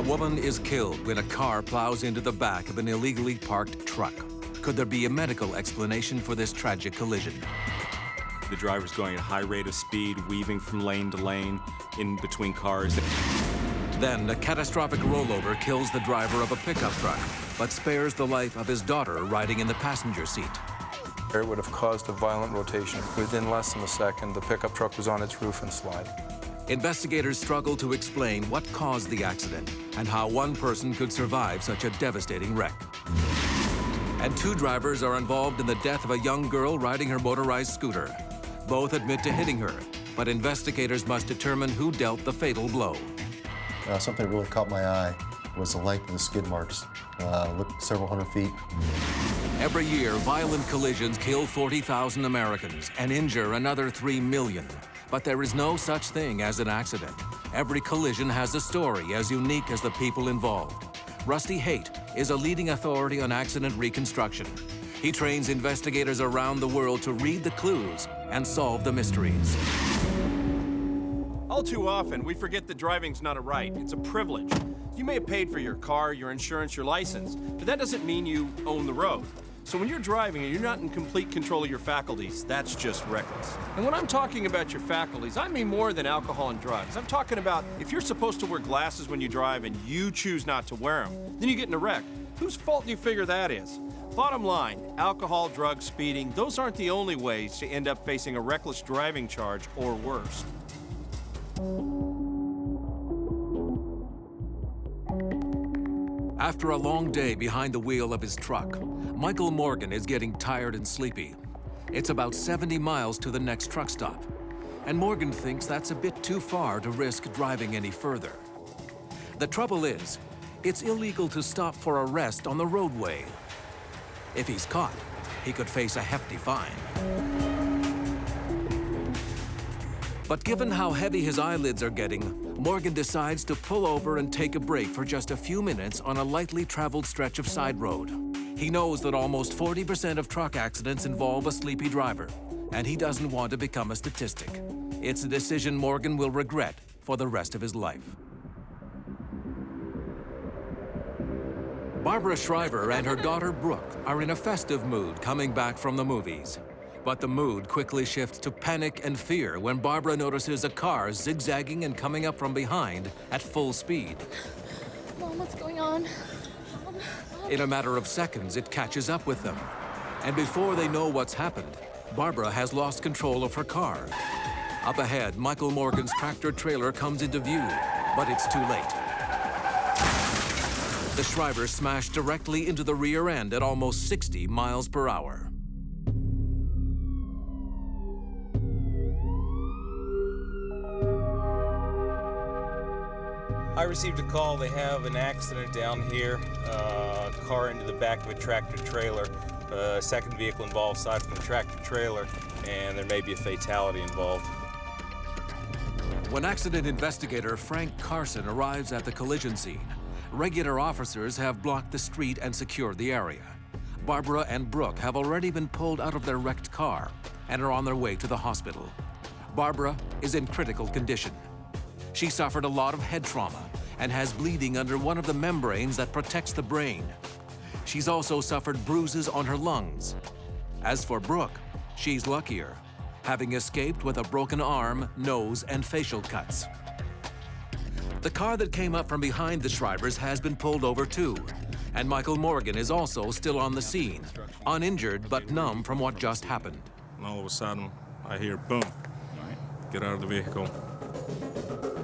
woman is killed when a car plows into the back of an illegally parked truck. Could there be a medical explanation for this tragic collision? The driver's going at a high rate of speed, weaving from lane to lane in between cars. Then a catastrophic rollover kills the driver of a pickup truck, but spares the life of his daughter riding in the passenger seat. It would have caused a violent rotation. Within less than a second, the pickup truck was on its roof and slide. Investigators struggle to explain what caused the accident and how one person could survive such a devastating wreck. And two drivers are involved in the death of a young girl riding her motorized scooter. Both admit to hitting her, but investigators must determine who dealt the fatal blow. Something that really caught my eye was the length of the skid marks. Looked several hundred feet. Every year, violent collisions kill 40,000 Americans and injure another 3 million. But there is no such thing as an accident. Every collision has a story as unique as the people involved. Rusty Haight is a leading authority on accident reconstruction. He trains investigators around the world to read the clues and solve the mysteries. All too often, we forget that driving's not a right, it's a privilege. You may have paid for your car, your insurance, your license, but that doesn't mean you own the road. So when you're driving and you're not in complete control of your faculties, that's just reckless. And when I'm talking about your faculties, I mean more than alcohol and drugs. I'm talking about if you're supposed to wear glasses when you drive and you choose not to wear them, then you get in a wreck. Whose fault do you figure that is? Bottom line, alcohol, drugs, speeding, those aren't the only ways to end up facing a reckless driving charge or worse. After a long day behind the wheel of his truck, Michael Morgan is getting tired and sleepy. It's about 70 miles to the next truck stop, and Morgan thinks that's a bit too far to risk driving any further. The trouble is, it's illegal to stop for a rest on the roadway. If he's caught, he could face a hefty fine. But given how heavy his eyelids are getting, Morgan decides to pull over and take a break for just a few minutes on a lightly traveled stretch of side road. He knows that almost 40% of truck accidents involve a sleepy driver, and he doesn't want to become a statistic. It's a decision Morgan will regret for the rest of his life. Barbara Shriver and her daughter Brooke are in a festive mood coming back from the movies. But the mood quickly shifts to panic and fear when Barbara notices a car zigzagging and coming up from behind at full speed. Mom, what's going on? Mom. In a matter of seconds, it catches up with them. And before they know what's happened, Barbara has lost control of her car. Up ahead, Michael Morgan's tractor-trailer comes into view, but it's too late. The Shrivers smash directly into the rear end at almost 60 miles per hour. I received a call. They have an accident down here. Car into the back of a tractor trailer. Second vehicle involved aside from the tractor trailer, and there may be a fatality involved. When accident investigator Frank Carson arrives at the collision scene, regular officers have blocked the street and secured the area. Barbara and Brooke have already been pulled out of their wrecked car and are on their way to the hospital. Barbara is in critical condition. She suffered a lot of head trauma and has bleeding under one of the membranes that protects the brain. She's also suffered bruises on her lungs. As for Brooke, she's luckier, having escaped with a broken arm, nose, and facial cuts. The car that came up from behind the Shrivers has been pulled over too, and Michael Morgan is also still on the scene, uninjured but numb from what just happened. And all of a sudden, I hear boom. Get out of the vehicle.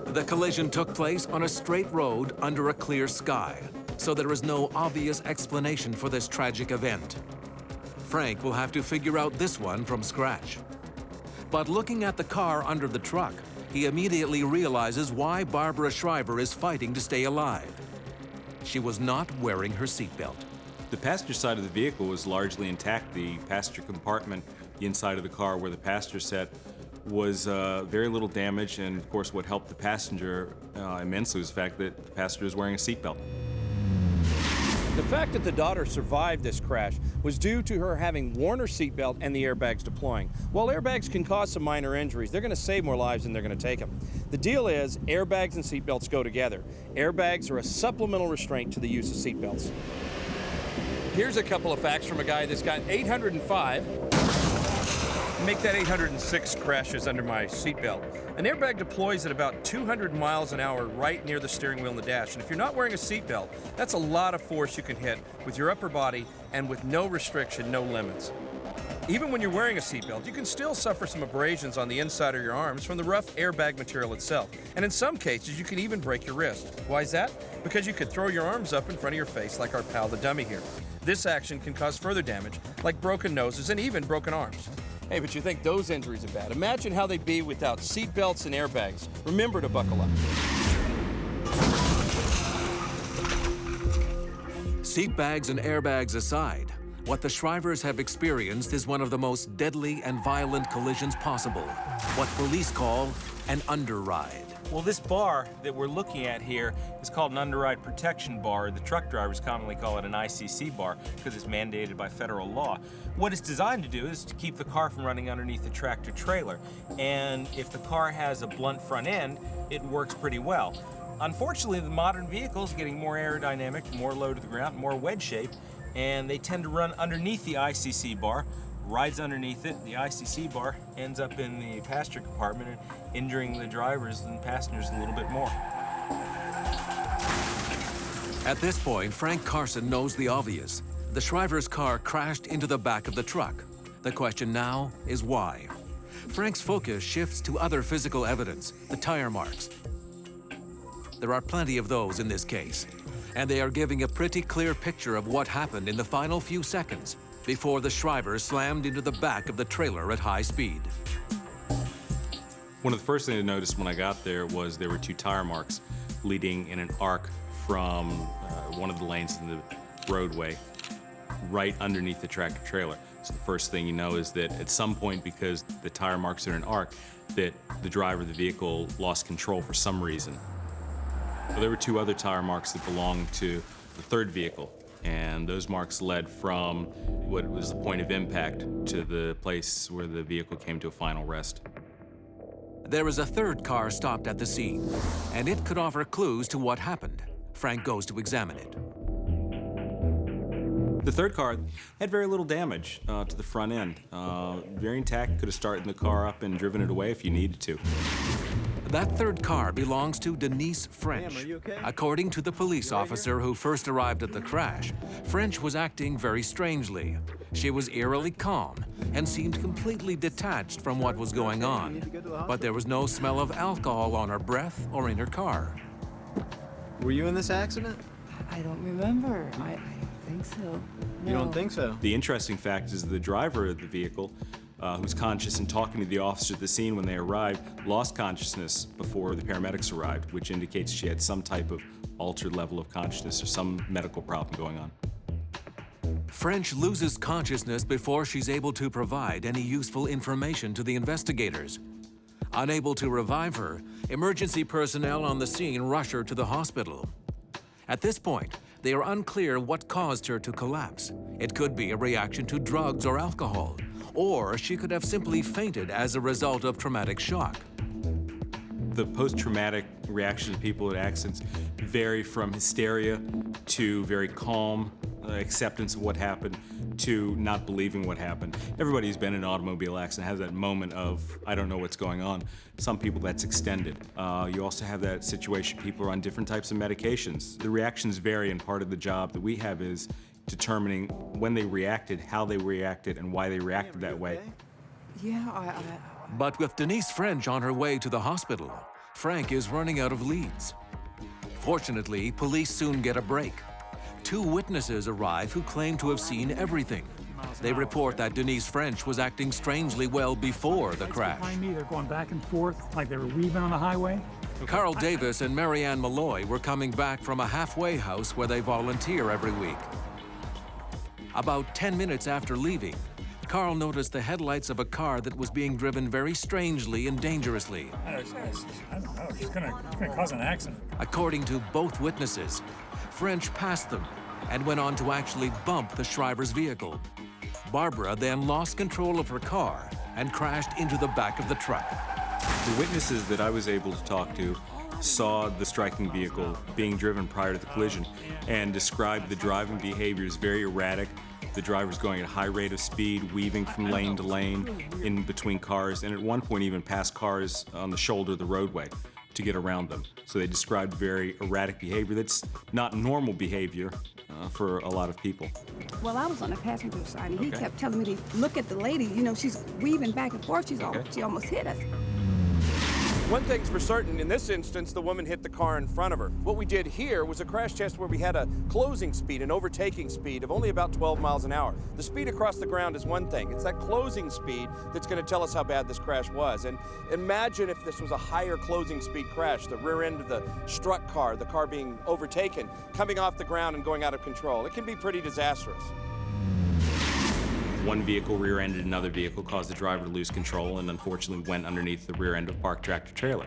The collision took place on a straight road under a clear sky, so there is no obvious explanation for this tragic event. Frank will have to figure out this one from scratch. But looking at the car under the truck, he immediately realizes why Barbara Shriver is fighting to stay alive. She was not wearing her seatbelt. The passenger side of the vehicle was largely intact. The passenger compartment, the inside of the car where the passenger sat, was very little damage, and of course what helped the passenger immensely was the fact that the passenger was wearing a seatbelt. The fact that the daughter survived this crash was due to her having worn her seatbelt and the airbags deploying. While airbags can cause some minor injuries, they're going to save more lives than they're going to take them. The deal is airbags and seatbelts go together. Airbags are a supplemental restraint to the use of seatbelts. Here's a couple of facts from a guy that's got 805. Make that 806 crashes under my seatbelt. An airbag deploys at about 200 miles an hour right near the steering wheel and the dash. And if you're not wearing a seatbelt, that's a lot of force you can hit with your upper body and with no restriction, no limits. Even when you're wearing a seatbelt, you can still suffer some abrasions on the inside of your arms from the rough airbag material itself. And in some cases, you can even break your wrist. Why is that? Because you could throw your arms up in front of your face like our pal the dummy here. This action can cause further damage, like broken noses and even broken arms. Hey, but you think those injuries are bad. Imagine how they'd be without seatbelts and airbags. Remember to buckle up. Seat bags and airbags aside, what the Shrivers have experienced is one of the most deadly and violent collisions possible, what police call an underride. Well, this bar that we're looking at here is called an underride protection bar. The truck drivers commonly call it an ICC bar because it's mandated by federal law. What it's designed to do is to keep the car from running underneath the tractor trailer. And if the car has a blunt front end, it works pretty well. Unfortunately, the modern vehicles are getting more aerodynamic, more low to the ground, more wedge shape, and they tend to run underneath the ICC bar. Rides underneath it, the ICC bar ends up in the passenger compartment, injuring the drivers and passengers a little bit more. At this point, Frank Carson knows the obvious. The Shrivers' car crashed into the back of the truck. The question now is why? Frank's focus shifts to other physical evidence, the tire marks. There are plenty of those in this case, and they are giving a pretty clear picture of what happened in the final few seconds before the Shrivers slammed into the back of the trailer at high speed. One of the first things I noticed when I got there was there were two tire marks leading in an arc from one of the lanes in the roadway right underneath the tractor trailer. So the first thing you know is that at some point, because the tire marks are in an arc, that the driver of the vehicle lost control for some reason. Well, there were two other tire marks that belonged to the third vehicle, and those marks led from what was the point of impact to the place where the vehicle came to a final rest. There is a third car stopped at the scene, and it could offer clues to what happened. Frank goes to examine it. The third car had very little damage to the front end. Very intact, could have started the car up and driven it away if you needed to. That third car belongs to Denis French. Ma'am, are you okay? According to the police officer who first arrived at the crash, French was acting very strangely. She was eerily calm and seemed completely detached from what was going on. But there was no smell of alcohol on her breath or in her car. Were you in this accident? I don't remember. I don't think so. You No. don't think so? The interesting fact is the driver of the vehicle, who's conscious and talking to the officer at the scene when they arrived, lost consciousness before the paramedics arrived, which indicates she had some type of altered level of consciousness or some medical problem going on. French loses consciousness before she's able to provide any useful information to the investigators. Unable to revive her, emergency personnel on the scene rush her to the hospital. At this point, they are unclear what caused her to collapse. It could be a reaction to drugs or alcohol, or she could have simply fainted as a result of traumatic shock. The post-traumatic reaction to people at accidents vary from hysteria to very calm acceptance of what happened to not believing what happened. Everybody who's been in an automobile accident has that moment of, I don't know what's going on. Some people that's extended. You also have that situation, people are on different types of medications. The reactions vary, and part of the job that we have is determining when they reacted, how they reacted, and why they reacted that way. Yeah, But with Denis French on her way to the hospital, Frank is running out of leads. Fortunately, police soon get a break. Two witnesses arrive who claim to have seen everything. They report that Denis French was acting strangely well before the crash. Behind me, they're going back and forth like they were weaving on the highway. Carl Davis and Marianne Malloy were coming back from a halfway house where they volunteer every week. About 10 minutes after leaving, Carl noticed the headlights of a car that was being driven very strangely and dangerously. I don't know, it's gonna cause an accident. According to both witnesses, French passed them and went on to actually bump the Shrivers' vehicle. Barbara then lost control of her car and crashed into the back of the truck. The witnesses that I was able to talk to saw the striking vehicle being driven prior to the collision and described the driving behavior as very erratic. The driver's going at a high rate of speed, weaving from lane to lane in between cars, and at one point even past cars on the shoulder of the roadway to get around them. So they described very erratic behavior that's not normal behavior for a lot of people. Well, I was on the passenger side, and he kept telling me to look at the lady. You know, she's weaving back and forth. She almost hit us. One thing's for certain, in this instance, the woman hit the car in front of her. What we did here was a crash test where we had a closing speed, an overtaking speed of only about 12 miles an hour. The speed across the ground is one thing. It's that closing speed that's going to tell us how bad this crash was. And imagine if this was a higher closing speed crash, the rear end of the struck car, the car being overtaken, coming off the ground and going out of control. It can be pretty disastrous. One vehicle rear-ended another vehicle, caused the driver to lose control, and unfortunately went underneath the rear end of a parked tractor trailer.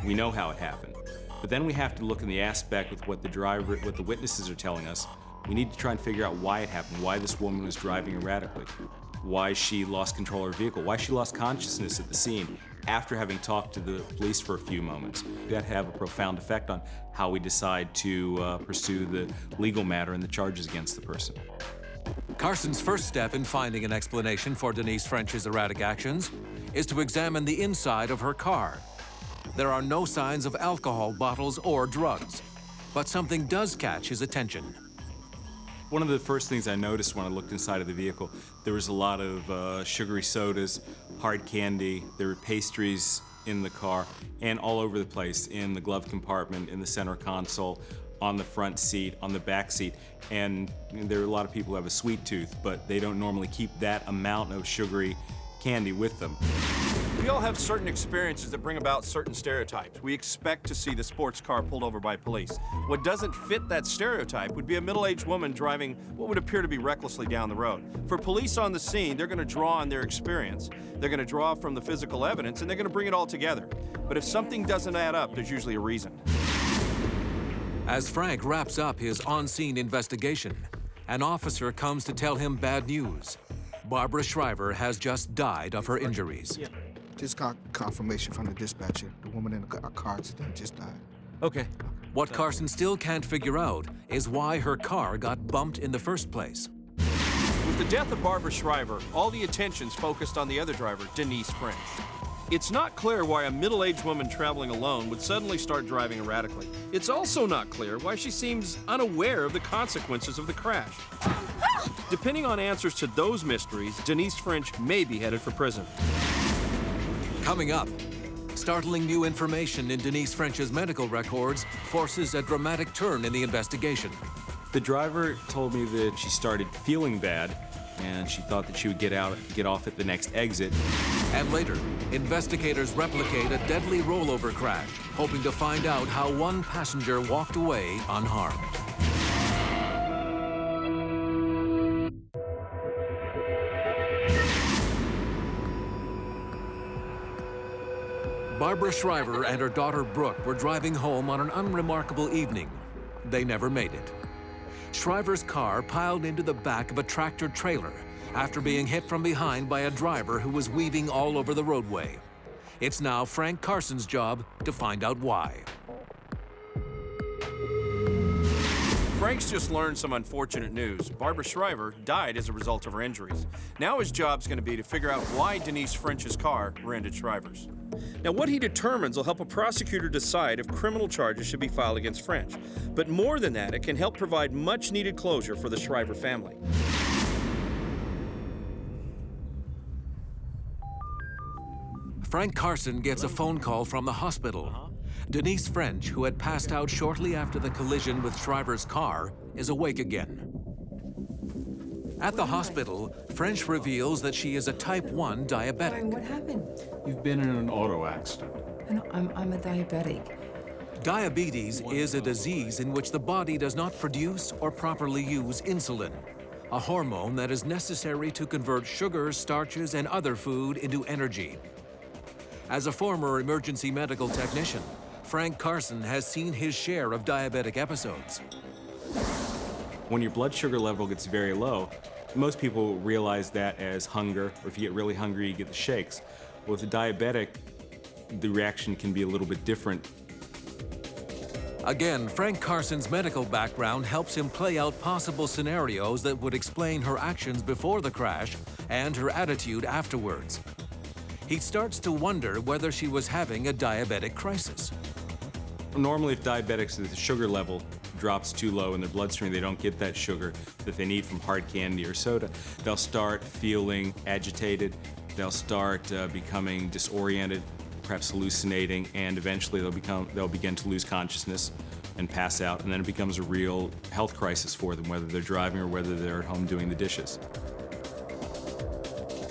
We know how it happened. But then we have to look in the aspect with what the witnesses are telling us. We need to try and figure out why it happened, why this woman was driving erratically, why she lost control of her vehicle, why she lost consciousness at the scene after having talked to the police for a few moments. That have a profound effect on how we decide to pursue the legal matter and the charges against the person. Carson's first step in finding an explanation for Denis French's erratic actions is to examine the inside of her car. There are no signs of alcohol bottles or drugs, but something does catch his attention. One of the first things I noticed when I looked inside of the vehicle, there was a lot of sugary sodas, hard candy, there were pastries in the car, and all over the place, in the glove compartment, in the center console, on the front seat, on the back seat. And there are a lot of people who have a sweet tooth, but they don't normally keep that amount of sugary candy with them. We all have certain experiences that bring about certain stereotypes. We expect to see the sports car pulled over by police. What doesn't fit that stereotype would be a middle-aged woman driving what would appear to be recklessly down the road. For police on the scene, they're going to draw on their experience. They're going to draw from the physical evidence, and they're going to bring it all together. But if something doesn't add up, there's usually a reason. As Frank wraps up his on-scene investigation, an officer comes to tell him bad news. Barbara Shriver has just died of her injuries. Just got confirmation from the dispatcher. The woman in a car accident just died. Okay. What Carson still can't figure out is why her car got bumped in the first place. With the death of Barbara Shriver, all the attention's focused on the other driver, Denis French. It's not clear why a middle-aged woman traveling alone would suddenly start driving erratically. It's also not clear why she seems unaware of the consequences of the crash. Depending on answers to those mysteries, Denis French may be headed for prison. Coming up, startling new information in Denis French's medical records forces a dramatic turn in the investigation. The driver told me that she started feeling bad, and she thought that she would get off at the next exit. And later, investigators replicate a deadly rollover crash, hoping to find out how one passenger walked away unharmed. Barbara Shriver and her daughter Brooke were driving home on an unremarkable evening. They never made it. Shriver's car piled into the back of a tractor trailer after being hit from behind by a driver who was weaving all over the roadway. It's now Frank Carson's job to find out why. Frank's just learned some unfortunate news. Barbara Shriver died as a result of her injuries. Now his job's going to be to figure out why Denis French's car rear-ended Shriver's. Now, what he determines will help a prosecutor decide if criminal charges should be filed against French. But more than that, it can help provide much-needed closure for the Shriver family. Frank Carson gets a phone call from the hospital. Denis French, who had passed out shortly after the collision with Shriver's car, is awake again. At the hospital, French reveals that she is a type 1 diabetic. What happened? You've been in an auto accident. No, I'm a diabetic. Diabetes is a disease in which the body does not produce or properly use insulin, a hormone that is necessary to convert sugars, starches, and other food into energy. As a former emergency medical technician, Frank Carson has seen his share of diabetic episodes. When your blood sugar level gets very low, most people realize that as hunger, or if you get really hungry, you get the shakes. Well, with a diabetic, the reaction can be a little bit different. Again, Frank Carson's medical background helps him play out possible scenarios that would explain her actions before the crash and her attitude afterwards. He starts to wonder whether she was having a diabetic crisis. Normally, if diabetics, the sugar level drops too low in their bloodstream, they don't get that sugar that they need from hard candy or soda, they'll start feeling agitated, they'll start becoming disoriented, perhaps hallucinating, and eventually they'll begin to lose consciousness and pass out, and then it becomes a real health crisis for them, whether they're driving or whether they're at home doing the dishes.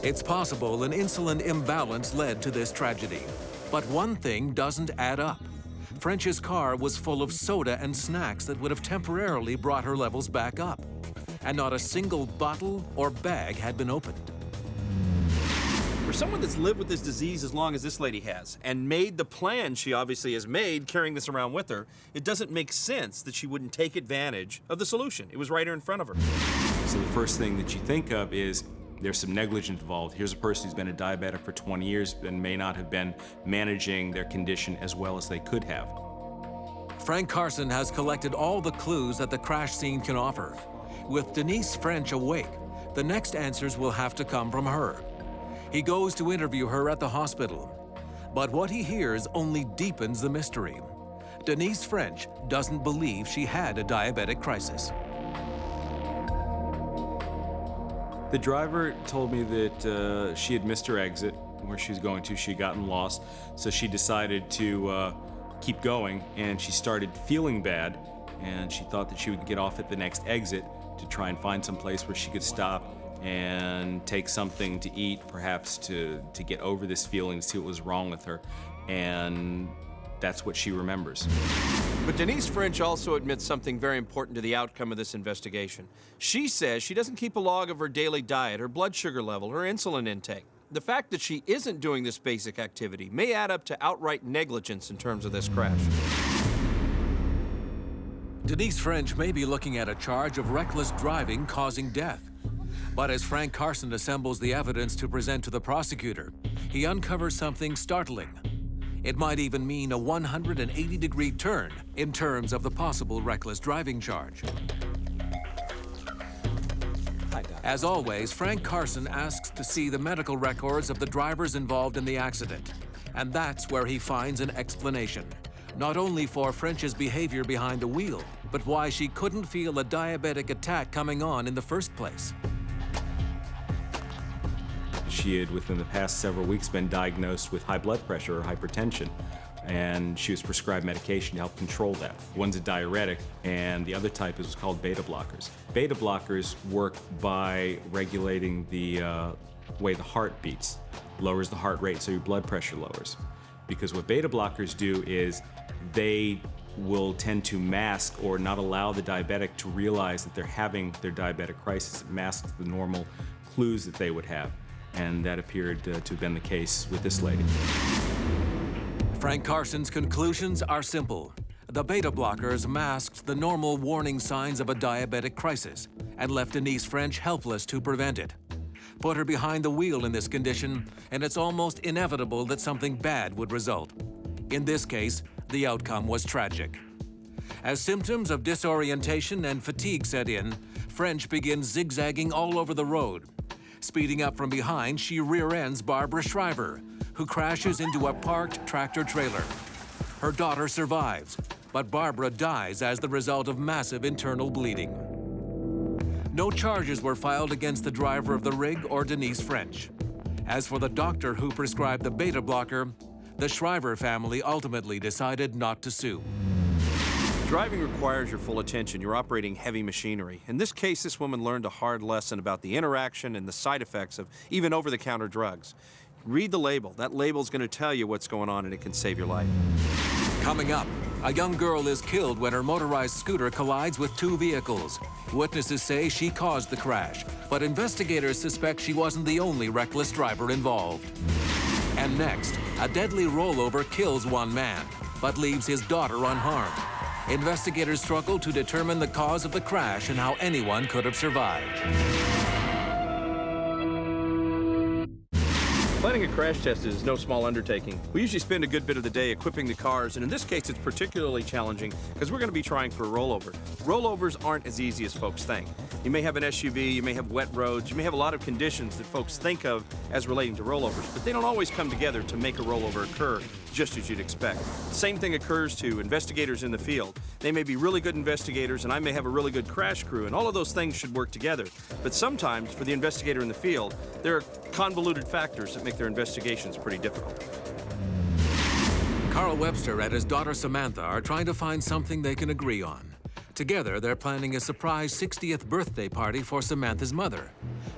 It's possible an insulin imbalance led to this tragedy. But one thing doesn't add up. French's car was full of soda and snacks that would have temporarily brought her levels back up. And not a single bottle or bag had been opened. For someone that's lived with this disease as long as this lady has, and made the plan she obviously has made carrying this around with her, it doesn't make sense that she wouldn't take advantage of the solution. It was right here in front of her. So the first thing that you think of is there's some negligence involved. Here's a person who's been a diabetic for 20 years and may not have been managing their condition as well as they could have. Frank Carson has collected all the clues that the crash scene can offer. With Denis French awake, the next answers will have to come from her. He goes to interview her at the hospital. But what he hears only deepens the mystery. Denis French doesn't believe she had a diabetic crisis. The driver told me that she had missed her exit where she was going to. She had gotten lost, so she decided to keep going, and she started feeling bad, and she thought that she would get off at the next exit to try and find some place where she could stop and take something to eat, perhaps to get over this feeling, to see what was wrong with her, and that's what she remembers. But Denis French also admits something very important to the outcome of this investigation. She says she doesn't keep a log of her daily diet, her blood sugar level, her insulin intake. The fact that she isn't doing this basic activity may add up to outright negligence in terms of this crash. Denis French may be looking at a charge of reckless driving causing death. But as Frank Carson assembles the evidence to present to the prosecutor, he uncovers something startling. It might even mean a 180-degree turn in terms of the possible reckless driving charge. As always, Frank Carson asks to see the medical records of the drivers involved in the accident. And that's where he finds an explanation, not only for French's behavior behind the wheel, but why she couldn't feel a diabetic attack coming on in the first place. She had, within the past several weeks, been diagnosed with high blood pressure or hypertension, and she was prescribed medication to help control that. One's a diuretic, and the other type is called beta blockers. Beta blockers work by regulating the way the heart beats, lowers the heart rate, so your blood pressure lowers. Because what beta blockers do is they will tend to mask or not allow the diabetic to realize that they're having their diabetic crisis. It masks the normal clues that they would have. And that appeared to have been the case with this lady. Frank Carson's conclusions are simple. The beta blockers masked the normal warning signs of a diabetic crisis and left Denis French helpless to prevent it. Put her behind the wheel in this condition, and it's almost inevitable that something bad would result. In this case, the outcome was tragic. As symptoms of disorientation and fatigue set in, French begins zigzagging all over the road. Speeding up from behind, she rear-ends Barbara Shriver, who crashes into a parked tractor-trailer. Her daughter survives, but Barbara dies as the result of massive internal bleeding. No charges were filed against the driver of the rig or Denis French. As for the doctor who prescribed the beta blocker, the Shriver family ultimately decided not to sue. Driving requires your full attention. You're operating heavy machinery. In this case, this woman learned a hard lesson about the interaction and the side effects of even over-the-counter drugs. Read the label. That label's going to tell you what's going on, and it can save your life. Coming up, a young girl is killed when her motorized scooter collides with two vehicles. Witnesses say she caused the crash, but investigators suspect she wasn't the only reckless driver involved. And next, a deadly rollover kills one man, but leaves his daughter unharmed. Investigators struggle to determine the cause of the crash and how anyone could have survived. Planning a crash test is no small undertaking. We usually spend a good bit of the day equipping the cars, and in this case it's particularly challenging because we're going to be trying for a rollover. Rollovers aren't as easy as folks think. You may have an SUV, you may have wet roads, you may have a lot of conditions that folks think of as relating to rollovers, but they don't always come together to make a rollover occur just as you'd expect. The same thing occurs to investigators in the field. They may be really good investigators, and I may have a really good crash crew, and all of those things should work together. But sometimes, for the investigator in the field, there are convoluted factors that make their investigations pretty difficult. Carl Webster and his daughter Samantha are trying to find something they can agree on. Together, they're planning a surprise 60th birthday party for Samantha's mother.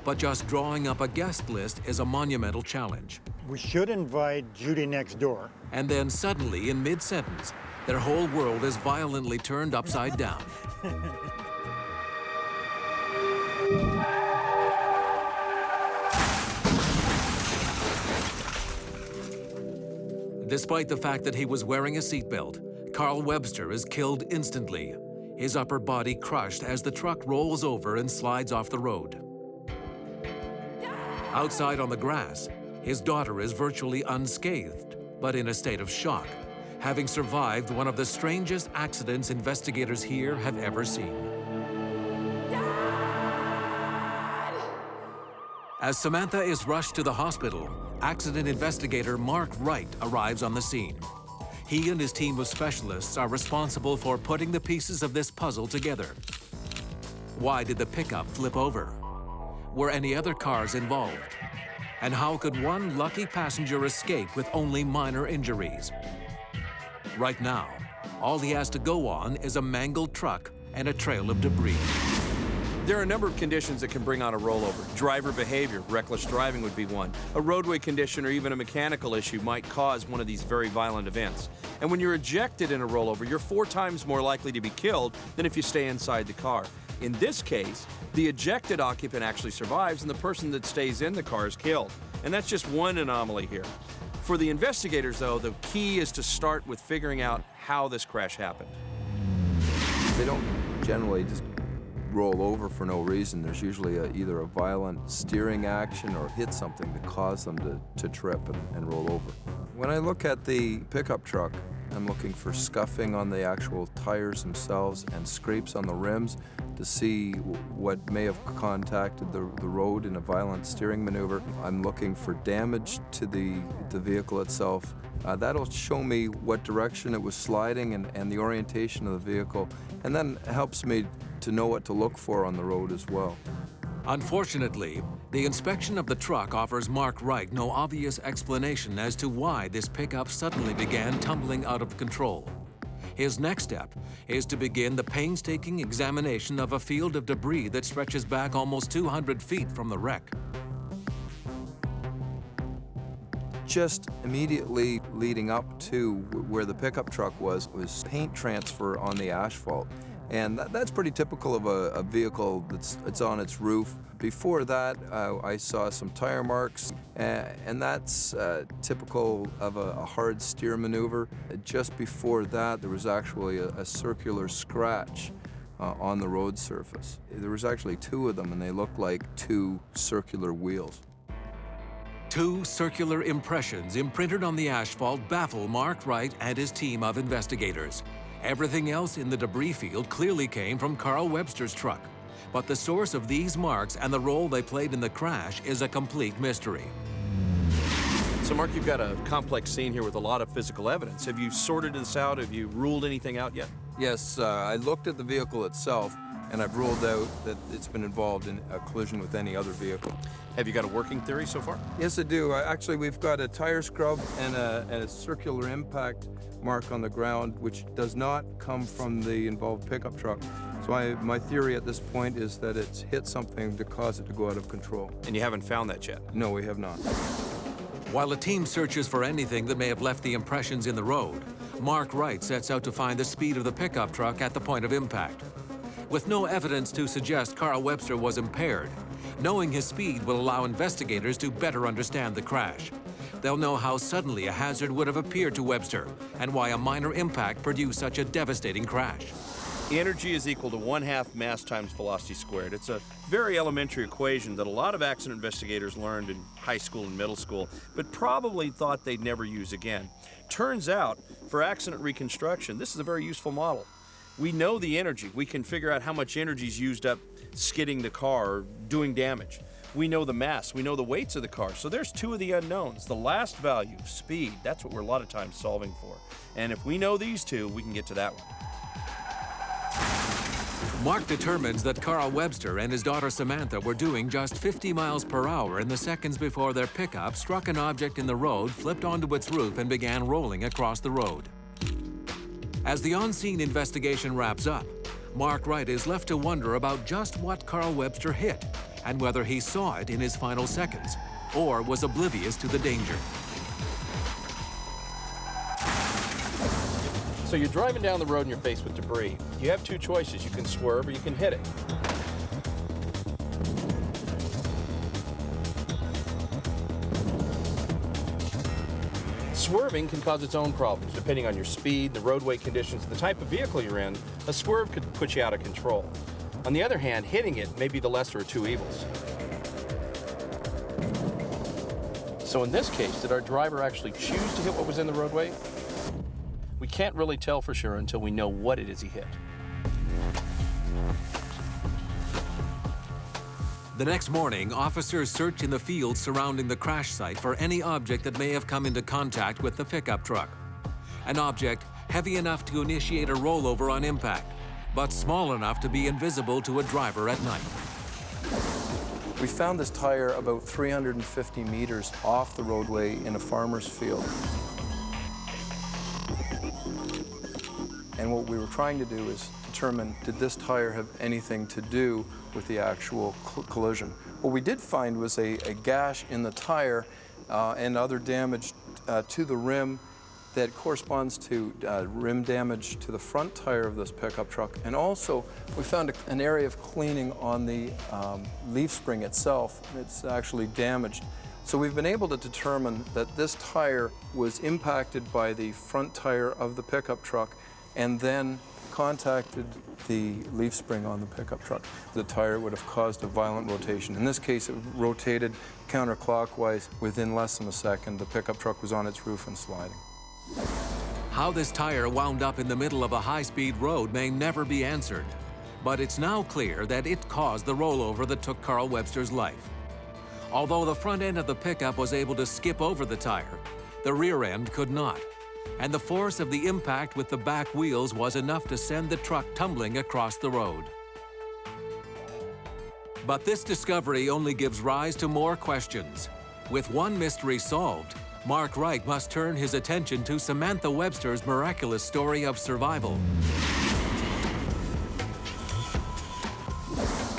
But just drawing up a guest list is a monumental challenge. We should invite Judy next door. And then suddenly, in mid-sentence, their whole world is violently turned upside down. Despite the fact that he was wearing a seatbelt, Carl Webster is killed instantly, his upper body crushed as the truck rolls over and slides off the road. Outside on the grass, his daughter is virtually unscathed, but in a state of shock, having survived one of the strangest accidents investigators here have ever seen. As Samantha is rushed to the hospital, accident investigator Mark Wright arrives on the scene. He and his team of specialists are responsible for putting the pieces of this puzzle together. Why did the pickup flip over? Were any other cars involved? And how could one lucky passenger escape with only minor injuries? Right now, all he has to go on is a mangled truck and a trail of debris. There are a number of conditions that can bring on a rollover. Driver behavior, reckless driving would be one. A roadway condition or even a mechanical issue might cause one of these very violent events. And when you're ejected in a rollover, you're 4 times more likely to be killed than if you stay inside the car. In this case, the ejected occupant actually survives and the person that stays in the car is killed. And that's just one anomaly here. For the investigators, though, the key is to start with figuring out how this crash happened. They don't generally just roll over for no reason. There's usually either a violent steering action or hit something that caused them to trip and roll over. When I look at the pickup truck, I'm looking for scuffing on the actual tires themselves and scrapes on the rims to see what may have contacted the road in a violent steering maneuver. I'm looking for damage to the vehicle itself. That'll show me what direction it was sliding and the orientation of the vehicle, and then helps me to know what to look for on the road as well. Unfortunately, the inspection of the truck offers Mark Wright no obvious explanation as to why this pickup suddenly began tumbling out of control. His next step is to begin the painstaking examination of a field of debris that stretches back almost 200 feet from the wreck. Just immediately leading up to where the pickup truck was paint transfer on the asphalt. And that's pretty typical of a vehicle that's on its roof. Before that, I saw some tire marks, and that's typical of a hard steer maneuver. Just before that, there was actually a circular scratch on the road surface. There was actually 2 of them, and they looked like 2 circular wheels. 2 circular impressions imprinted on the asphalt baffle Mark Wright and his team of investigators. Everything else in the debris field clearly came from Carl Webster's truck. But the source of these marks and the role they played in the crash is a complete mystery. So, Mark, you've got a complex scene here with a lot of physical evidence. Have you sorted this out? Have you ruled anything out yet? Yes, I looked at the vehicle itself, and I've ruled out that it's been involved in a collision with any other vehicle. Have you got a working theory so far? Yes, I do. Actually, we've got a tire scrub and a circular impact mark on the ground, which does not come from the involved pickup truck. So my theory at this point is that it's hit something to cause it to go out of control. And you haven't found that yet? No, we have not. While the team searches for anything that may have left the impressions in the road, Mark Wright sets out to find the speed of the pickup truck at the point of impact. With no evidence to suggest Carl Webster was impaired, knowing his speed will allow investigators to better understand the crash. They'll know how suddenly a hazard would have appeared to Webster and why a minor impact produced such a devastating crash. Energy is equal to 1/2 mass times velocity squared. It's a very elementary equation that a lot of accident investigators learned in high school and middle school, but probably thought they'd never use again. Turns out, for accident reconstruction, this is a very useful model. We know the energy. We can figure out how much energy is used up skidding the car or doing damage. We know the mass. We know the weights of the car. So there's two of the unknowns. The last value, speed, that's what we're a lot of times solving for. And if we know these two, we can get to that one. Mark determines that Carl Webster and his daughter Samantha were doing just 50 miles per hour in the seconds before their pickup struck an object in the road, flipped onto its roof, and began rolling across the road. As the on-scene investigation wraps up, Mark Wright is left to wonder about just what Carl Webster hit and whether he saw it in his final seconds or was oblivious to the danger. So you're driving down the road and you're faced with debris. You have two choices. You can swerve or you can hit it. Swerving can cause its own problems, depending on your speed, the roadway conditions, the type of vehicle you're in. A swerve could put you out of control. On the other hand, hitting it may be the lesser of two evils. So in this case, did our driver actually choose to hit what was in the roadway? We can't really tell for sure until we know what it is he hit. The next morning, officers search in the fields surrounding the crash site for any object that may have come into contact with the pickup truck. An object heavy enough to initiate a rollover on impact, but small enough to be invisible to a driver at night. We found this tire about 350 meters off the roadway in a farmer's field. And what we were trying to do is determine, did this tire have anything to do with the actual collision? What we did find was a gash in the tire and other damage to the rim that corresponds to rim damage to the front tire of this pickup truck. And also, we found an area of cleaning on the leaf spring itself. It's actually damaged. So we've been able to determine that this tire was impacted by the front tire of the pickup truck and then contacted the leaf spring on the pickup truck. The tire would have caused a violent rotation. In this case, it rotated counterclockwise within less than a second. The pickup truck was on its roof and sliding. How this tire wound up in the middle of a high-speed road may never be answered, but it's now clear that it caused the rollover that took Carl Webster's life. Although the front end of the pickup was able to skip over the tire, the rear end could not, and the force of the impact with the back wheels was enough to send the truck tumbling across the road. But this discovery only gives rise to more questions. With one mystery solved, Mark Wright must turn his attention to Samantha Webster's miraculous story of survival.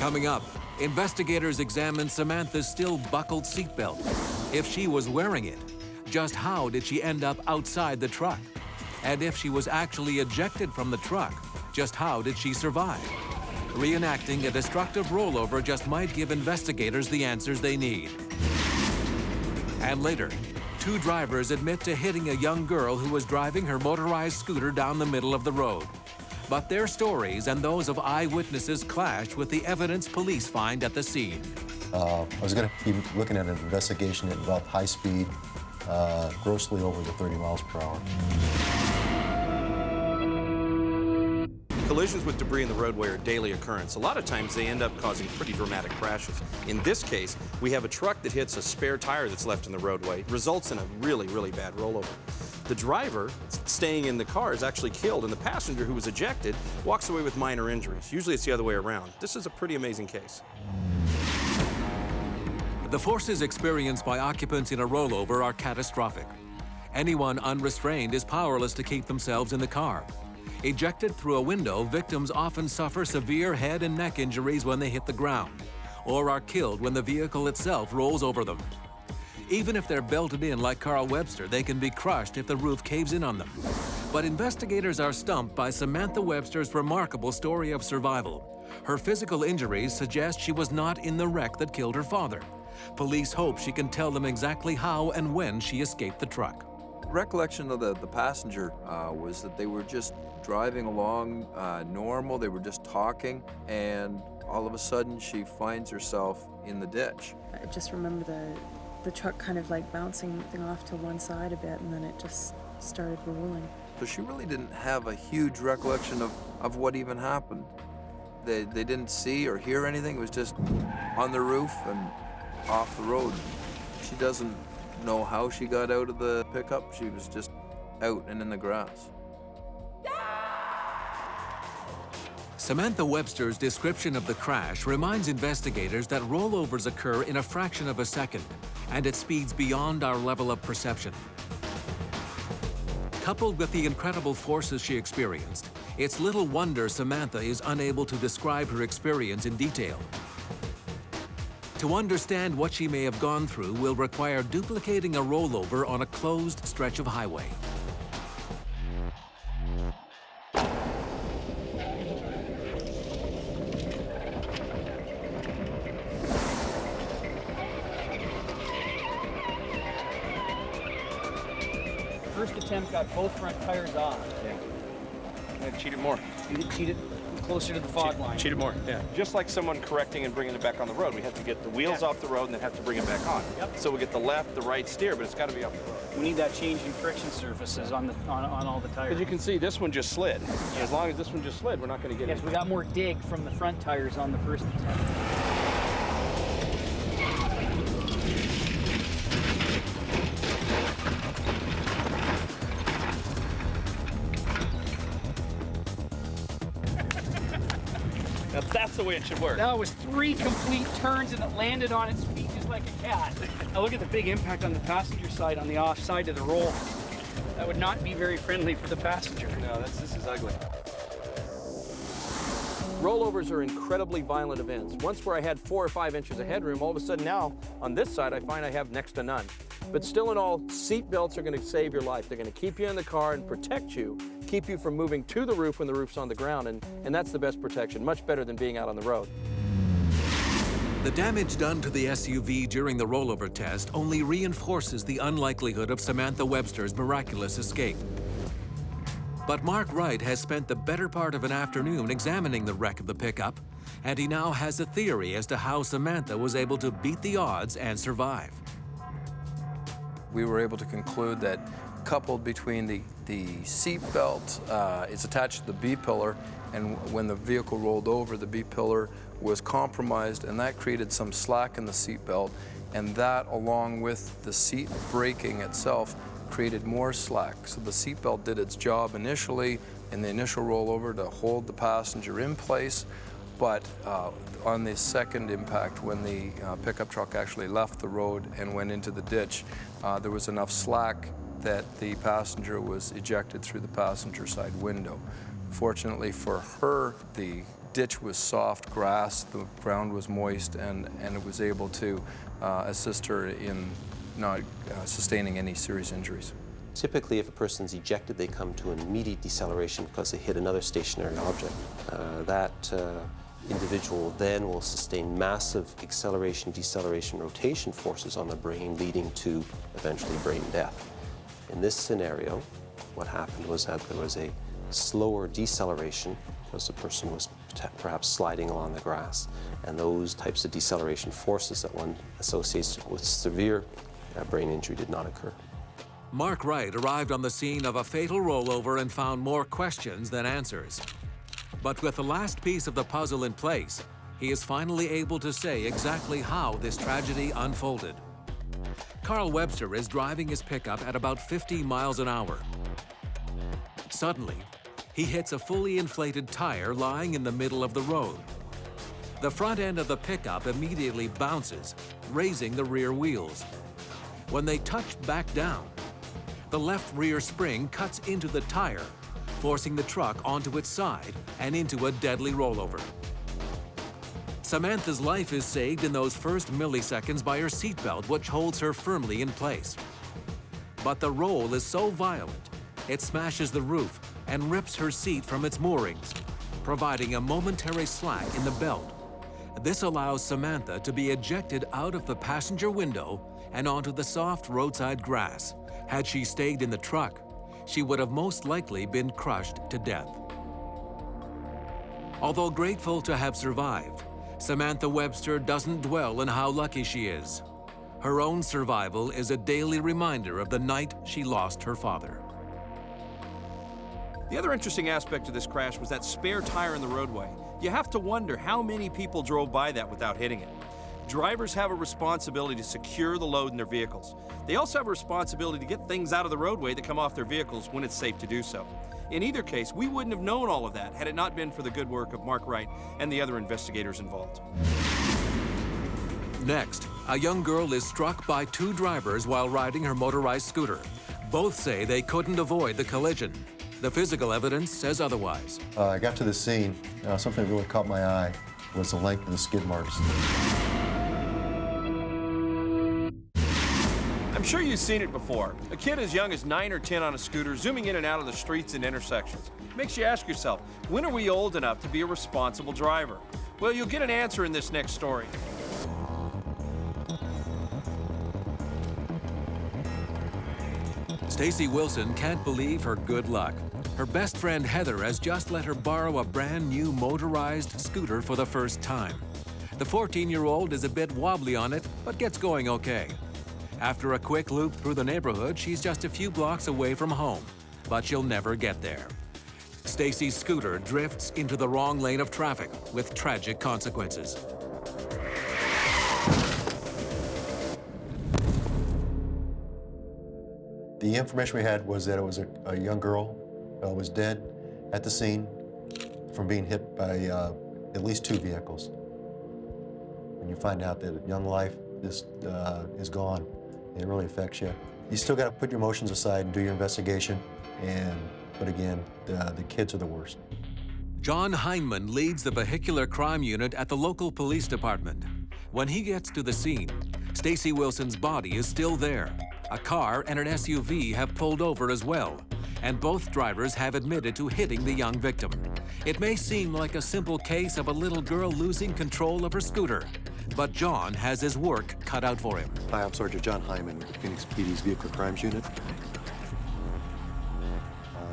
Coming up, investigators examine Samantha's still buckled seatbelt. If she was wearing it, just how did she end up outside the truck? And if she was actually ejected from the truck, just how did she survive? Reenacting a destructive rollover just might give investigators the answers they need. And later, two drivers admit to hitting a young girl who was driving her motorized scooter down the middle of the road. But their stories and those of eyewitnesses clash with the evidence police find at the scene. I was going to be looking at an investigation that involved high speed, grossly over the 30 miles per hour. Collisions with debris in the roadway are a daily occurrence. A lot of times they end up causing pretty dramatic crashes. In this case, we have a truck that hits a spare tire that's left in the roadway, results in a really, really bad rollover. The driver staying in the car is actually killed, and the passenger who was ejected walks away with minor injuries. Usually it's the other way around. This is a pretty amazing case. The forces experienced by occupants in a rollover are catastrophic. Anyone unrestrained is powerless to keep themselves in the car. Ejected through a window, victims often suffer severe head and neck injuries when they hit the ground, or are killed when the vehicle itself rolls over them. Even if they're belted in like Carl Webster, they can be crushed if the roof caves in on them. But investigators are stumped by Samantha Webster's remarkable story of survival. Her physical injuries suggest she was not in the wreck that killed her father. Police hope she can tell them exactly how and when she escaped the truck. recollection of the passenger was that they were just driving along normal. They were just talking, and all of a sudden she finds herself in the ditch. I just remember the truck kind of like bouncing off to one side a bit, and then it just started rolling. So she really didn't have a huge recollection of what even happened. They didn't see or hear anything. It was just on the roof and off the road. She doesn't know how she got out of the pickup. She was just out and in the grass. Samantha Webster's description of the crash reminds investigators that rollovers occur in a fraction of a second and at speeds beyond our level of perception. Coupled with the incredible forces she experienced, it's little wonder Samantha is unable to describe her experience in detail. To understand what she may have gone through will require duplicating a rollover on a closed stretch of highway. First attempt got both front tires off. Yeah. I cheated more. You cheated closer to the fog line. Cheated more, yeah. Just like someone correcting and bringing it back on the road. We have to get the wheels off the road and then have to bring it back on. Yep. So we get the left, the right steer, but it's got to be off the road. We need that change in friction surfaces on all the tires. As you can see, this one just slid. Yeah. As long as this one just slid, we're not going to get it. Yes, we got more dig from the front tires on the first attempt. Now that's the way it should work. That was 3 complete turns and it landed on its feet just like a cat. Now look at the big impact on the passenger side, on the off side of the roll. That would not be very friendly for the passenger. No, this is ugly. Rollovers are incredibly violent events. Once where I had 4 or 5 inches of headroom, all of a sudden now, on this side, I find I have next to none. But still in all, seat belts are going to save your life. They're going to keep you in the car and protect you, keep you from moving to the roof when the roof's on the ground, and that's the best protection, much better than being out on the road. The damage done to the SUV during the rollover test only reinforces the unlikelihood of Samantha Webster's miraculous escape. But Mark Wright has spent the better part of an afternoon examining the wreck of the pickup, and he now has a theory as to how Samantha was able to beat the odds and survive. We were able to conclude that coupled between the seat belt, it's attached to the B-pillar, and when the vehicle rolled over, the B-pillar was compromised, and that created some slack in the seat belt, and that, along with the seat braking itself, created more slack. So the seat belt did its job initially in the initial rollover to hold the passenger in place, but on the second impact, when the pickup truck actually left the road and went into the ditch, there was enough slack that the passenger was ejected through the passenger side window. Fortunately for her, the ditch was soft grass, the ground was moist, and it was able to assist her in not sustaining any serious injuries. Typically, if a person's ejected, they come to an immediate deceleration because they hit another stationary object. That individual then will sustain massive acceleration, deceleration, rotation forces on the brain, leading to eventually brain death. In this scenario, what happened was that there was a slower deceleration because the person was perhaps sliding along the grass, and those types of deceleration forces that one associates with severe brain injury did not occur. Mark Wright arrived on the scene of a fatal rollover and found more questions than answers. But with the last piece of the puzzle in place, he is finally able to say exactly how this tragedy unfolded. Carl Webster is driving his pickup at about 50 miles an hour. Suddenly, he hits a fully inflated tire lying in the middle of the road. The front end of the pickup immediately bounces, raising the rear wheels. When they touch back down, the left rear spring cuts into the tire, forcing the truck onto its side and into a deadly rollover. Samantha's life is saved in those first milliseconds by her seatbelt, which holds her firmly in place. But the roll is so violent, it smashes the roof and rips her seat from its moorings, providing a momentary slack in the belt. This allows Samantha to be ejected out of the passenger window and onto the soft roadside grass. Had she stayed in the truck, she would have most likely been crushed to death. Although grateful to have survived, Samantha Webster doesn't dwell on how lucky she is. Her own survival is a daily reminder of the night she lost her father. The other interesting aspect of this crash was that spare tire in the roadway. You have to wonder how many people drove by that without hitting it. Drivers have a responsibility to secure the load in their vehicles. They also have a responsibility to get things out of the roadway that come off their vehicles when it's safe to do so. In either case, we wouldn't have known all of that had it not been for the good work of Mark Wright and the other investigators involved. Next, a young girl is struck by two drivers while riding her motorized scooter. Both say they couldn't avoid the collision. The physical evidence says otherwise. I got to the scene. Something that really caught my eye was the length of the skid marks. I'm sure you've seen it before. A kid as young as 9 or 10 on a scooter zooming in and out of the streets and intersections. Makes you ask yourself, when are we old enough to be a responsible driver? Well, you'll get an answer in this next story. Stacy Wilson can't believe her good luck. Her best friend Heather has just let her borrow a brand new motorized scooter for the first time. The 14-year-old is a bit wobbly on it, but gets going okay. After a quick loop through the neighborhood, she's just a few blocks away from home, but she'll never get there. Stacy's scooter drifts into the wrong lane of traffic with tragic consequences. The information we had was that it was a young girl was dead at the scene from being hit by at least 2 vehicles. When you find out that a young life is gone, it really affects you. You still got to put your emotions aside and do your investigation, but again, the kids are the worst. John Heineman leads the vehicular crime unit at the local police department. When he gets to the scene, Stacy Wilson's body is still there. A car and an SUV have pulled over as well, and both drivers have admitted to hitting the young victim. It may seem like a simple case of a little girl losing control of her scooter, but John has his work cut out for him. Hi, I'm Sergeant John Hyman with Phoenix PD's Vehicle Crimes Unit.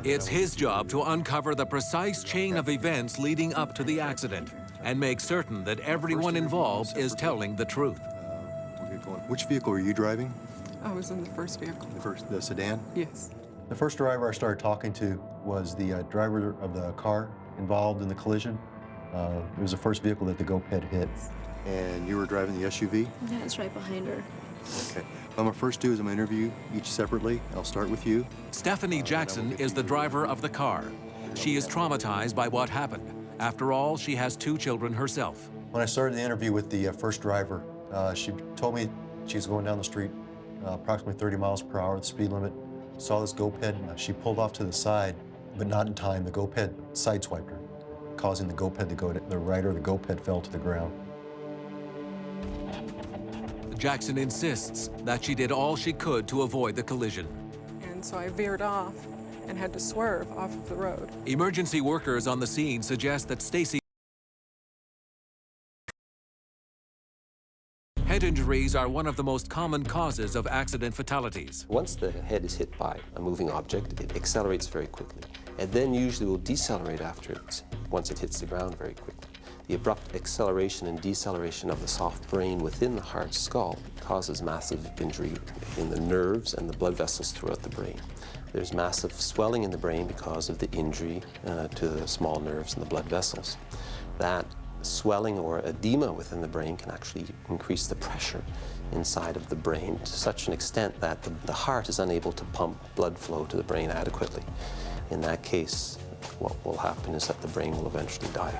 It's his job to uncover the precise chain of events leading up to the accident and make certain that everyone involved is telling the truth. Which vehicle were you driving? I was in the first vehicle. The sedan? Yes. The first driver I started talking to was the driver of the car involved in the collision. It was the first vehicle that the GoPed hit. And you were driving the SUV? Yeah, it's right behind her. Okay. What I'm gonna first do is I'm gonna interview each separately. I'll start with you. Stephanie Jackson is the driver of the car. She is traumatized by what happened. After all, she has 2 children herself. When I started the interview with the first driver, she told me she was going down the street approximately 30 miles per hour, the speed limit. Saw this GoPed. She pulled off to the side, but not in time. The GoPed sideswiped her, causing the GoPed to go to the right, or the GoPed fell to the ground. Jackson insists that she did all she could to avoid the collision. And so I veered off and had to swerve off of the road. Emergency workers on the scene suggest that Stacy head injuries are one of the most common causes of accident fatalities. Once the head is hit by a moving object, it accelerates very quickly, and then usually will decelerate after it, once it hits the ground very quickly. The abrupt acceleration and deceleration of the soft brain within the hard skull causes massive injury in the nerves and the blood vessels throughout the brain. There's massive swelling in the brain because of the injury to the small nerves and the blood vessels. That swelling or edema within the brain can actually increase the pressure inside of the brain to such an extent that the heart is unable to pump blood flow to the brain adequately. In that case, what will happen is that the brain will eventually die.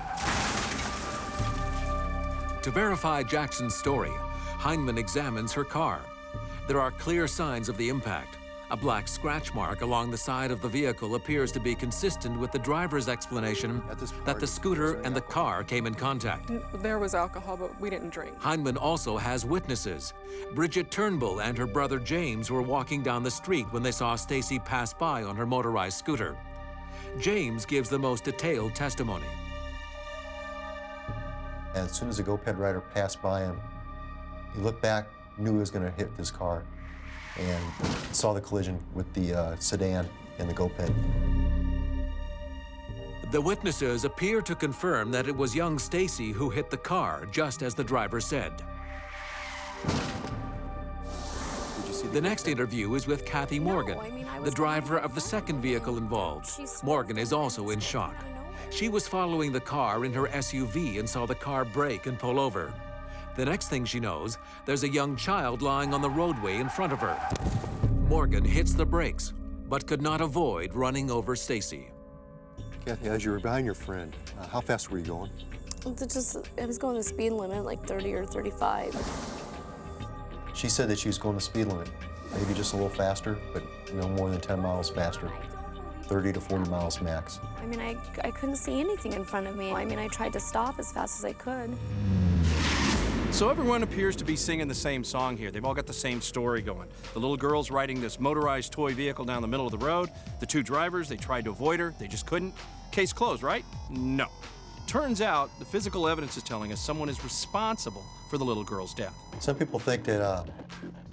To verify Jackson's story, Heineman examines her car. There are clear signs of the impact. A black scratch mark along the side of the vehicle appears to be consistent with the driver's explanation that the scooter and the car came in contact. There was alcohol, but we didn't drink. Heineman also has witnesses. Bridget Turnbull and her brother James were walking down the street when they saw Stacy pass by on her motorized scooter. James gives the most detailed testimony. And as soon as the GoPed rider passed by him, he looked back, knew he was going to hit this car, and saw the collision with the sedan and the GoPed. The witnesses appear to confirm that it was young Stacy who hit the car, just as the driver said. The next interview is with Kathy Morgan, the driver of the second vehicle involved. Morgan is also in shock. She was following the car in her SUV and saw the car brake and pull over. The next thing she knows, there's a young child lying on the roadway in front of her. Morgan hits the brakes, but could not avoid running over Stacy. Kathy, as you were behind your friend, how fast were you going? I was going the speed limit, like 30 or 35. She said that she was going the speed limit, maybe just a little faster, but no more than 10 miles faster, 30 to 40 miles max. I mean, I couldn't see anything in front of me. I mean, I tried to stop as fast as I could. So everyone appears to be singing the same song here. They've all got the same story going. The little girl's riding this motorized toy vehicle down the middle of the road. The two drivers, they tried to avoid her. They just couldn't. Case closed, right? No. Turns out the physical evidence is telling us someone is responsible for the little girl's death. Some people think that,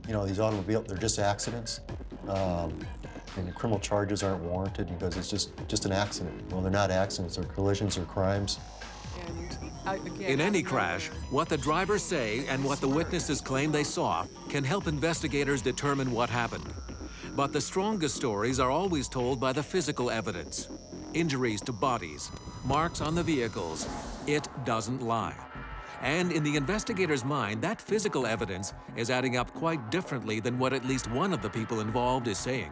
you know, these automobiles, they're just accidents. And the criminal charges aren't warranted because it's just an accident. Well, they're not accidents, they're collisions or crimes. In any crash, what the drivers say and what the witnesses claim they saw can help investigators determine what happened. But the strongest stories are always told by the physical evidence. Injuries to bodies, marks on the vehicles. It doesn't lie. And in the investigator's mind, that physical evidence is adding up quite differently than what at least one of the people involved is saying.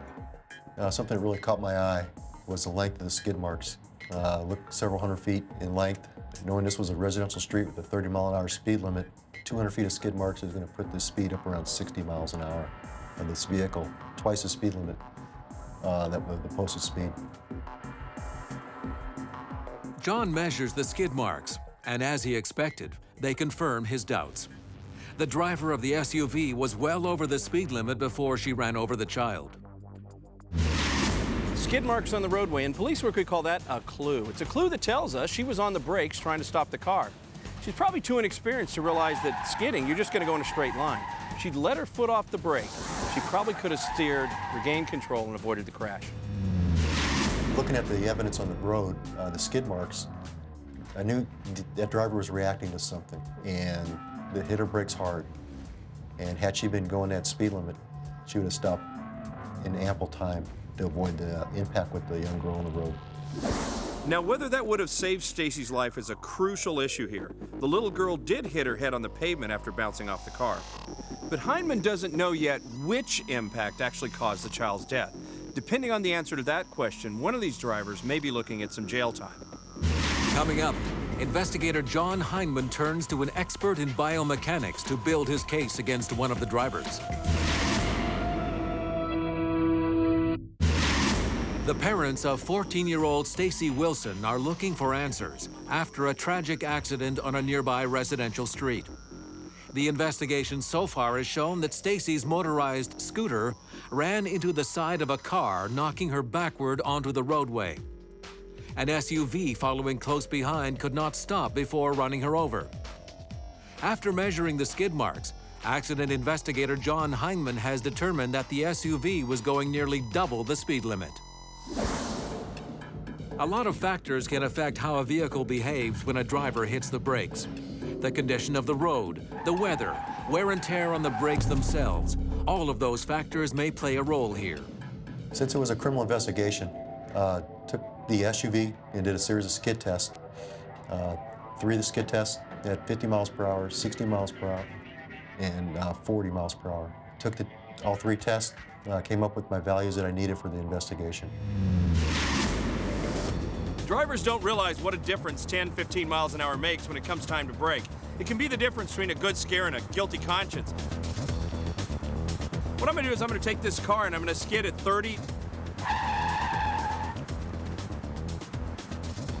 Something that really caught my eye was the length of the skid marks. Looked several hundred feet in length. Knowing this was a residential street with a 30-mile-an-hour speed limit, 200 feet of skid marks is going to put the speed up around 60 miles an hour on this vehicle, twice the speed limit that was the posted speed. John measures the skid marks, and as he expected, they confirm his doubts. The driver of the SUV was well over the speed limit before she ran over the child. Skid marks on the roadway, and police work would call that a clue. It's a clue that tells us she was on the brakes trying to stop the car. She's probably too inexperienced to realize that skidding, you're just going to go in a straight line. If she'd let her foot off the brake, she probably could have steered, regained control, and avoided the crash. Looking at the evidence on the road, the skid marks, I knew that driver was reacting to something, and it hit her brakes hard. And had she been going that speed limit, she would have stopped in ample time to avoid the impact with the young girl on the road. Now, whether that would have saved Stacy's life is a crucial issue here. The little girl did hit her head on the pavement after bouncing off the car. But Heinemann doesn't know yet which impact actually caused the child's death. Depending on the answer to that question, one of these drivers may be looking at some jail time. Coming up, investigator John Heinemann turns to an expert in biomechanics to build his case against one of the drivers. The parents of 14-year-old Stacy Wilson are looking for answers after a tragic accident on a nearby residential street. The investigation so far has shown that Stacy's motorized scooter ran into the side of a car, knocking her backward onto the roadway. An SUV following close behind could not stop before running her over. After measuring the skid marks, accident investigator John Heinemann has determined that the SUV was going nearly double the speed limit. A lot of factors can affect how a vehicle behaves when a driver hits the brakes. The condition of the road, the weather, wear and tear on the brakes themselves. All of those factors may play a role here. Since it was a criminal investigation, took the SUV and did a series of skid tests. 3 of the skid tests at 50 miles per hour, 60 miles per hour, and 40 miles per hour. Took all 3 tests, came up with my values that I needed for the investigation. Drivers don't realize what a difference 10, 15 miles an hour makes when it comes time to brake. It can be the difference between a good scare and a guilty conscience. What I'm gonna do is I'm gonna take this car and I'm gonna skid at 30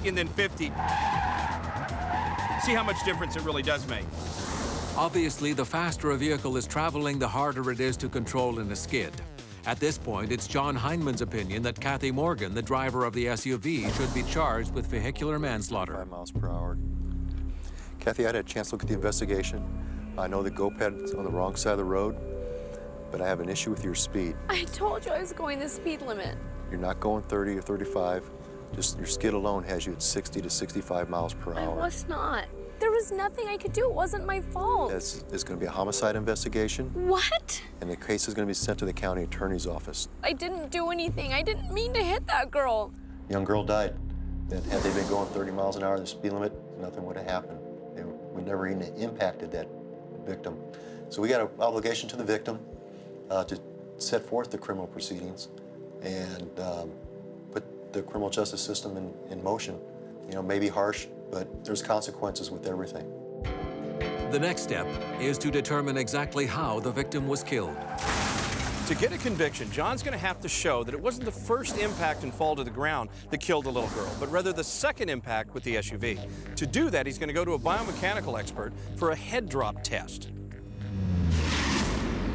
and then 50. See how much difference it really does make. Obviously, the faster a vehicle is traveling, the harder it is to control in a skid. At this point, it's John Heinemann's opinion that Kathy Morgan, the driver of the SUV, should be charged with vehicular manslaughter. 5 miles per hour. Kathy, I had a chance to look at the investigation. I know the go pad's on the wrong side of the road, but I have an issue with your speed. I told you I was going the speed limit. You're not going 30 or 35. Just your skid alone has you at 60 to 65 miles per hour. I was not. There was nothing I could do. It wasn't my fault. It's going to be a homicide investigation. What? And the case is going to be sent to the county attorney's office. I didn't do anything. I didn't mean to hit that girl. Young girl died. And had they been going 30 miles an hour the speed limit, nothing would have happened. They would never even impacted that victim. So we got an obligation to the victim to set forth the criminal proceedings and put the criminal justice system in motion. You know, maybe harsh, but there's consequences with everything. The next step is to determine exactly how the victim was killed. To get a conviction, John's going to have to show that it wasn't the first impact and fall to the ground that killed the little girl, but rather the second impact with the SUV. To do that, he's going to go to a biomechanical expert for a head drop test.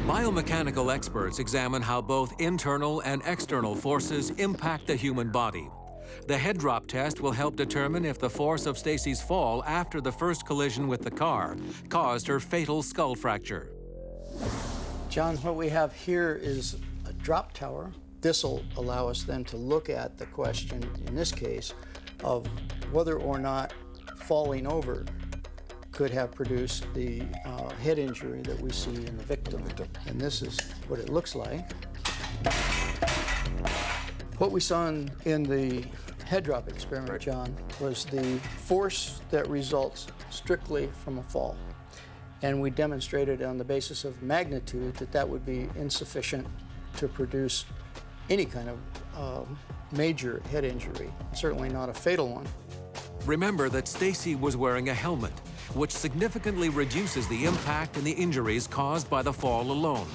Biomechanical experts examine how both internal and external forces impact the human body. The head drop test will help determine if the force of Stacy's fall after the first collision with the car caused her fatal skull fracture. John, what we have here is a drop tower. This will allow us then to look at the question, in this case, of whether or not falling over could have produced the head injury that we see in the victim. And this is what it looks like. What we saw in the head drop experiment, John, was the force that results strictly from a fall. And we demonstrated on the basis of magnitude that that would be insufficient to produce any kind of major head injury, certainly not a fatal one. Remember that Stacy was wearing a helmet, which significantly reduces the impact and the injuries caused by the fall alone.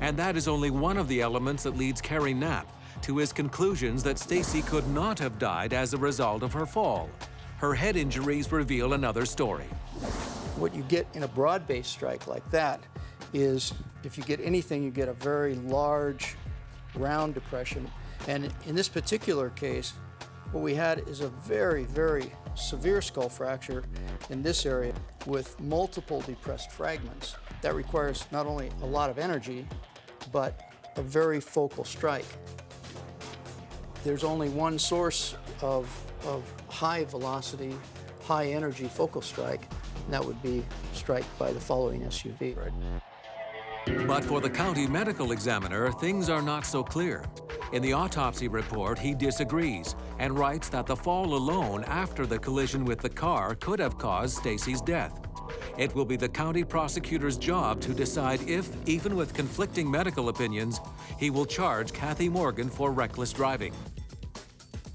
And that is only one of the elements that leads Kerry Knapp to his conclusions that Stacy could not have died as a result of her fall. Her head injuries reveal another story. What you get in a broad-based strike like that is, if you get anything, you get a very large, round depression. And in this particular case, what we had is a very, very severe skull fracture in this area with multiple depressed fragments. That requires not only a lot of energy, but a very focal strike. There's only one source of high velocity, high energy focal strike, and that would be strike by the following SUV. But for the county medical examiner, things are not so clear. In the autopsy report, he disagrees and writes that the fall alone after the collision with the car could have caused Stacy's death. It will be the county prosecutor's job to decide if, even with conflicting medical opinions, he will charge Kathy Morgan for reckless driving.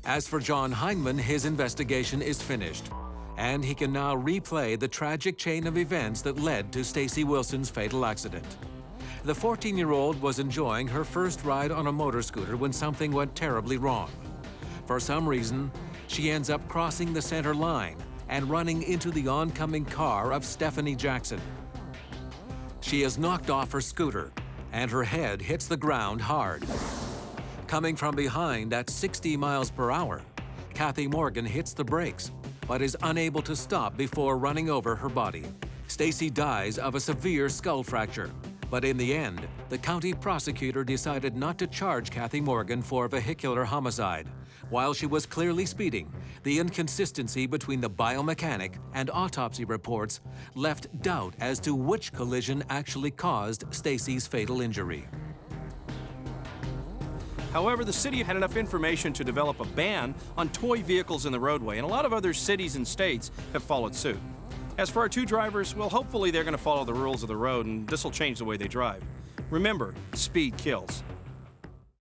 As for John Heineman, his investigation is finished, and he can now replay the tragic chain of events that led to Stacy Wilson's fatal accident. The 14-year-old was enjoying her first ride on a motor scooter when something went terribly wrong. For some reason, she ends up crossing the center line and running into the oncoming car of Stephanie Jackson. She is knocked off her scooter, and her head hits the ground hard. Coming from behind at 60 miles per hour, Kathy Morgan hits the brakes, but is unable to stop before running over her body. Stacy dies of a severe skull fracture, but in the end, the county prosecutor decided not to charge Kathy Morgan for vehicular homicide. While she was clearly speeding, the inconsistency between the biomechanic and autopsy reports left doubt as to which collision actually caused Stacy's fatal injury. However, the city had enough information to develop a ban on toy vehicles in the roadway, and a lot of other cities and states have followed suit. As for our two drivers, well, hopefully they're going to follow the rules of the road, and this will change the way they drive. Remember, speed kills.